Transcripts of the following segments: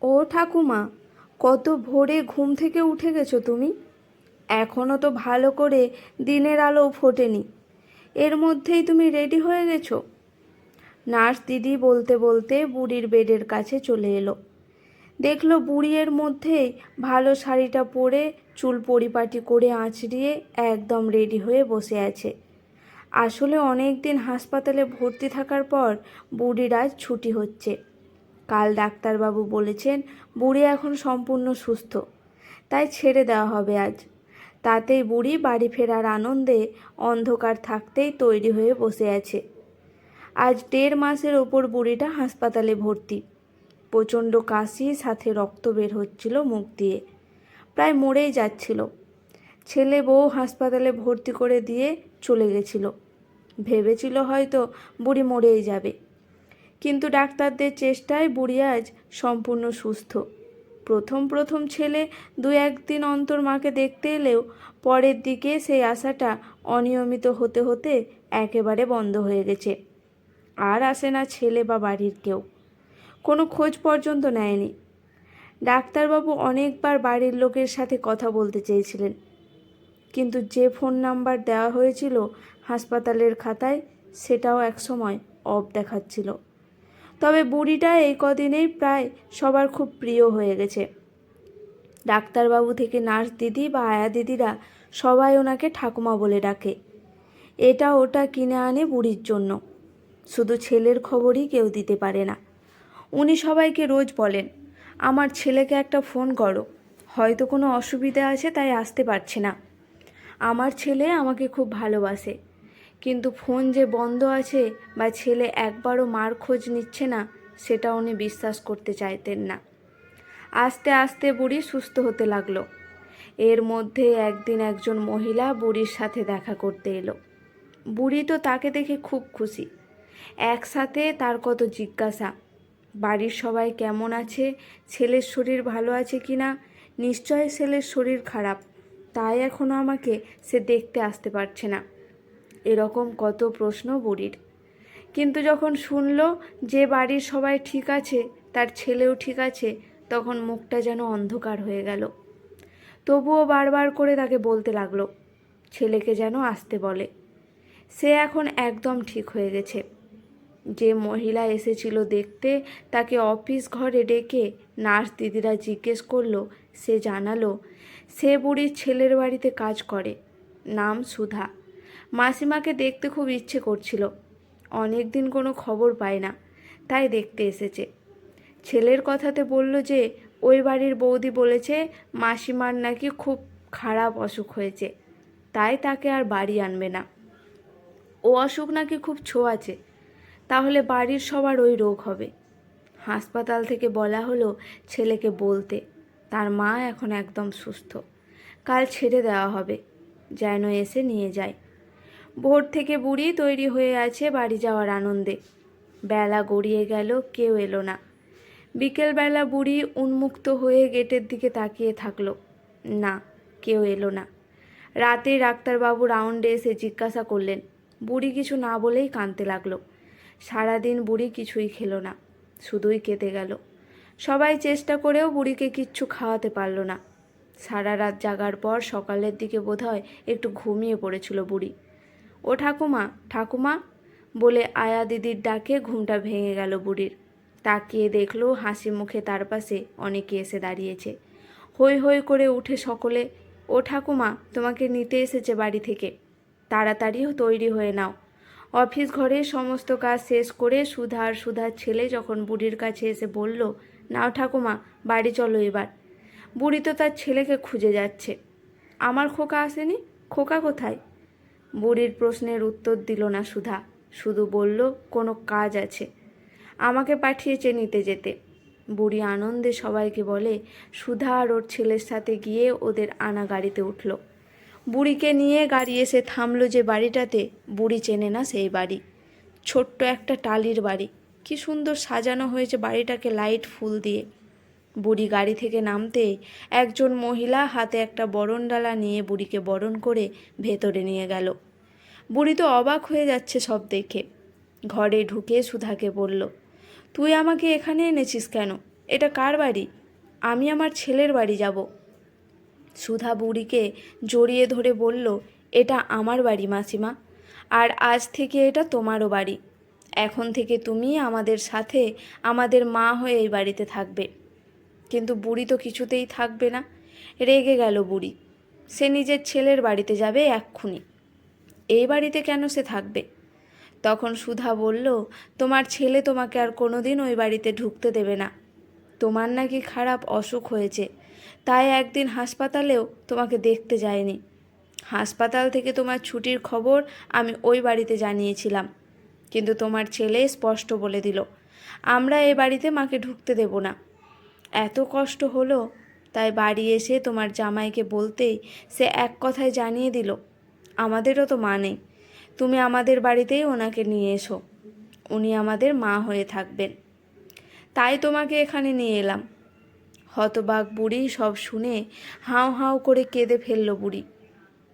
ও ঠাকুমা, কত ভোরে ঘুম থেকে উঠে গেছো তুমি? এখনও তো ভালো করে দিনের আলো ফোটেনি, এর মধ্যেই তুমি রেডি হয়ে গেছো? নার্স দিদি বলতে বলতে বুড়ির বেডের কাছে চলে এলো। দেখলো বুড়ি এর মধ্যেই ভালো শাড়িটা পরে চুল পরিপাটি করে আঁচড়িয়ে একদম রেডি হয়ে বসে আছে। আসলে অনেক দিন হাসপাতালে ভর্তি থাকার পর বুড়ির আজ ছুটি হচ্ছে। কাল ডাক্তারবাবু বলেছেন বুড়ি এখন সম্পূর্ণ সুস্থ, তাই ছেড়ে দেওয়া হবে আজ। তাতেই বুড়ি বাড়ি ফেরার আনন্দে অন্ধকার থাকতেই তৈরি হয়ে বসে আছে। আজ 1.5 মাসের ওপর বুড়িটা হাসপাতালে ভর্তি। প্রচণ্ড কাশি, সাথে রক্ত বের হচ্ছিল মুখ দিয়ে, প্রায় মরেই যাচ্ছিল। ছেলে বউ হাসপাতালে ভর্তি করে দিয়ে চলে গেছিল। ভেবেছিল হয়তো বুড়ি মরেই যাবে, কিন্তু ডাক্তারদের চেষ্টায় বুড়ি আজ সম্পূর্ণ সুস্থ। প্রথম প্রথম ছেলে 2-1 দিন অন্তর মাকে দেখতে এলেও পরের দিকে সেই আশাটা অনিয়মিত হতে হতে একেবারে বন্ধ হয়ে গেছে। আর আসে না ছেলে বা বাড়ির কেউ, কোনো খোঁজ পর্যন্ত নেয়নি। ডাক্তারবাবু অনেকবার বাড়ির লোকের সাথে কথা বলতে চেয়েছিলেন, কিন্তু যে ফোন নাম্বার দেওয়া হয়েছিল হাসপাতালের খাতায় সেটাও একসময় অফ দেখাচ্ছিল। তবে বুড়িটা এই কদিনেই প্রায় সবার খুব প্রিয় হয়ে গেছে। ডাক্তারবাবু থেকে নার্স দিদি বা আয়া দিদিরা সবাই ওনাকে ঠাকুমা বলে ডাকে। এটা ওটা কিনে আনে বুড়ির জন্য, শুধু ছেলের খবরই কেউ দিতে পারে না। উনি সবাইকে রোজ বলেন, আমার ছেলেকে একটা ফোন করো, হয়তো কোনো অসুবিধা আছে তাই আসতে পারছে না। আমার ছেলে আমাকে খুব ভালোবাসে, কিন্তু ফোন যে বন্ধ আছে বা ছেলে একবারও মার খোঁজ নিচ্ছে না, সেটা উনি বিশ্বাস করতে চাইতেন না। আস্তে আস্তে বুড়ি সুস্থ হতে লাগলো। এর মধ্যে একদিন একজন মহিলা বুড়ির সাথে দেখা করতে এলো। বুড়ি তো তাকে দেখে খুব খুশি। একসাথে তার কত জিজ্ঞাসা, বাড়ির সবাই কেমন আছে, ছেলের শরীর ভালো আছে কি না। নিশ্চয় ছেলের শরীর খারাপ, তাই এখনও আমাকে সে দেখতে আসতে পারছে না। এরকম কত প্রশ্ন বুড়ির। কিন্তু যখন শুনল যে বাড়ির সবাই ঠিক আছে, তার ছেলেও ঠিক আছে, তখন মুখটা যেন অন্ধকার হয়ে গেল। তবুও বারবার করে তাকে বলতে লাগলো ছেলেকে যেন আসতে বলে। সে এখন একদম ঠিক হয়ে গেছে। যে মহিলা এসেছিল দেখতে, তাকে অফিস ঘরে ডেকে নার্স দিদিরা জিজ্ঞেস করলো। সে জানালো সে বুড়ির ছেলের বাড়িতে কাজ করে, নাম সুধা। মাসিমাকে দেখতে খুব ইচ্ছে করছিল, অনেক দিন কোনো খবর পায় না, তাই দেখতে এসেছে। ছেলের কথাতে বলল যে ওই বাড়ির বৌদি বলেছে মাসিমার নাকি খুব খারাপ অসুখ হয়েছে, তাই তাকে আর বাড়ি আনবে না। ও অসুখ নাকি খুব ছোঁয়াচে, তাহলে বাড়ির সবার ওই রোগ হবে। হাসপাতাল থেকে বলা হলো ছেলেকে বলতে তার মা এখন একদম সুস্থ, কাল ছেড়ে দেওয়া হবে, যেন এসে নিয়ে যায়। ভোর থেকে বুড়ি তৈরি হয়ে আছে বাড়ি যাওয়ার আনন্দে। বেলা গড়িয়ে গেল, কেউ এলো না। বিকেলবেলা বুড়ি উন্মুক্ত হয়ে গেটের দিকে তাকিয়ে থাকলো, না, কেউ এলো না। রাতে ডাক্তারবাবু রাউন্ডে এসে জিজ্ঞাসা করলেন। বুড়ি কিছু না বলেই কাঁদতে লাগলো। সারাদিন বুড়ি কিছুই খেলো না, শুধুই কেঁদে গেল। সবাই চেষ্টা করেও বুড়িকে কিচ্ছু খাওয়াতে পারল না। সারা রাত জাগার পর সকালের দিকে বোধহয় একটু ঘুমিয়ে পড়েছিল বুড়ি। ও ঠাকুমা, ঠাকুমা বলে আয়া দিদির ডাকে ঘুমটা ভেঙে গেল বুড়ির। তাকিয়ে দেখলো হাসি মুখে তার পাশে অনেকে এসে দাঁড়িয়েছে। হৈ হৈ করে উঠে সকলে, ও ঠাকুমা, তোমাকে নিতে এসেছে বাড়ি থেকে, তাড়াতাড়ি তৈরি হয়ে নাও। অফিস ঘরে সমস্ত কাজ শেষ করে সুধার ছেলে যখন বুড়ির কাছে এসে বলল, নাও ঠাকুমা, বাড়ি চলো এবার। বুড়ি তো তার ছেলেকে খুঁজে যাচ্ছে। আমার খোকা আসেনি, খোকা কোথায়? বুড়ির প্রশ্নের উত্তর দিল না সুধা, শুধু বলল কোনো কাজ আছে, আমাকে পাঠিয়েছে নিতে যেতে। বুড়ি আনন্দে সবাইকে বলে সুধা আর ওর ছেলের সাথে গিয়ে ওদের আনা গাড়িতে উঠল। বুড়িকে নিয়ে গাড়ি এসে থামলো যে বাড়িটাতে, বুড়ি চেনে না সেই বাড়ি। ছোট্ট একটা টালির বাড়ি, কি সুন্দর সাজানো হয়েছে বাড়িটাকে লাইট ফুল দিয়ে। বুড়ি গাড়ি থেকে নামতে একজন মহিলা হাতে একটা বরণ ডালা নিয়ে বুড়িকে বরণ করে ভেতরে নিয়ে গেল। বুড়ি তো অবাক হয়ে যাচ্ছে সব দেখে। ঘরে ঢুকে সুধাকে বলল, তুই আমাকে এখানে এনেছিস কেন? এটা কার বাড়ি? আমি আমার ছেলের বাড়ি যাব। সুধা বুড়িকে জড়িয়ে ধরে বলল, এটা আমার বাড়ি মাসিমা, আর আজ থেকে এটা তোমারও বাড়ি। এখন থেকে তুমি আমাদের সাথে আমাদের মা হয়ে এই বাড়িতে থাকবে। কিন্তু বুড়ি তো কিছুতেই থাকবে না। রেগে গেল বুড়ি। সে নিজের ছেলের বাড়িতে যাবে এক্ষুনি। এই বাড়িতে কেন সে থাকবে? তখন সুধা বলল, তোমার ছেলে তোমাকে আর কোনোদিন ওই বাড়িতে ঢুকতে দেবে না। তোমার নাকি খারাপ অসুখ হয়েছে, তাই একদিন হাসপাতালেও তোমাকে দেখতে যায়নি। হাসপাতাল থেকে তোমার ছুটির খবর আমি ওই বাড়িতে জানিয়েছিলাম, কিন্তু তোমার ছেলে স্পষ্ট বলে দিল, আমরা এই বাড়িতে মাকে ঢুকতে দেব না। এত কষ্ট হলো, তাই বাড়ি এসে তোমার জামাইকে বলতেই সে এক কথায় জানিয়ে দিল, আমাদেরও তো মা নেই, তুমি আমাদের বাড়িতেই ওনাকে নিয়ে এসো, উনি আমাদের মা হয়ে থাকবেন। তাই তোমাকে এখানে নিয়ে এলাম। হতবাক বুড়ি সব শুনে হাউ হাউ করে কেঁদে ফেলল বুড়ি।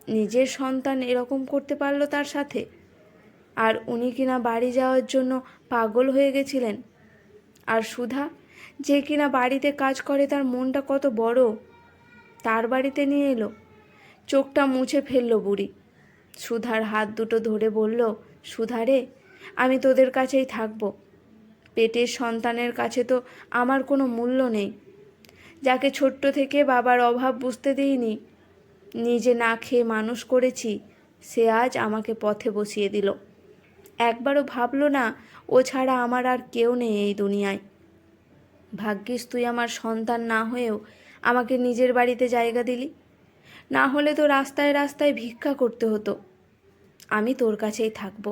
নিজের সন্তান এরকম করতে পারলো তার সাথে, আর উনি কিনা বাড়ি যাওয়ার জন্য পাগল হয়ে গেছিলেন। আর সুধা, যে কিনা বাড়িতে কাজ করে, তার মনটা কত বড়, তার বাড়িতে নিয়ে এলো। চোখটা মুছে ফেলল বুড়ি। সুধার হাত দুটো ধরে বলল, সুধা রে, আমি তোদের কাছেই থাকবো। পেটের সন্তানের কাছে তো আমার কোনো মূল্য নেই। যাকে ছোট্ট থেকে বাবার অভাব বুঝতে দিইনি, নিজে না খেয়ে মানুষ করেছি, সে আজ আমাকে পথে বসিয়ে দিল। একবারও ভাবলো না ও ছাড়া আমার আর কেউ নেই এই দুনিয়ায়। ভাগ্যিস তুই আমার সন্তান না হয়েও আমাকে নিজের বাড়িতে জায়গা দিলি, না হলে তো রাস্তায় রাস্তায় ভিক্ষা করতে হতো। আমি তোর কাছেই থাকবো।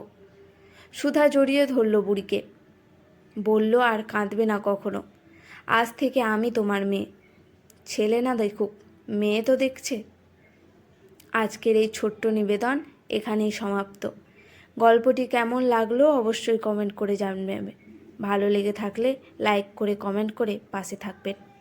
সুধা জড়িয়ে ধরল বুড়িকে, বলল, আর কাঁদবে না কখনো। আজ থেকে আমি তোমার মেয়ে। ছেলে না দেখুক, মেয়ে তো দেখছে। আজকের এই ছোট্ট নিবেদন এখানেই সমাপ্ত। গল্পটি কেমন লাগলো অবশ্যই কমেন্ট করে জানাবেন। ভালো লেগে থাকলে লাইক করে কমেন্ট করে পাশে থাকবেন।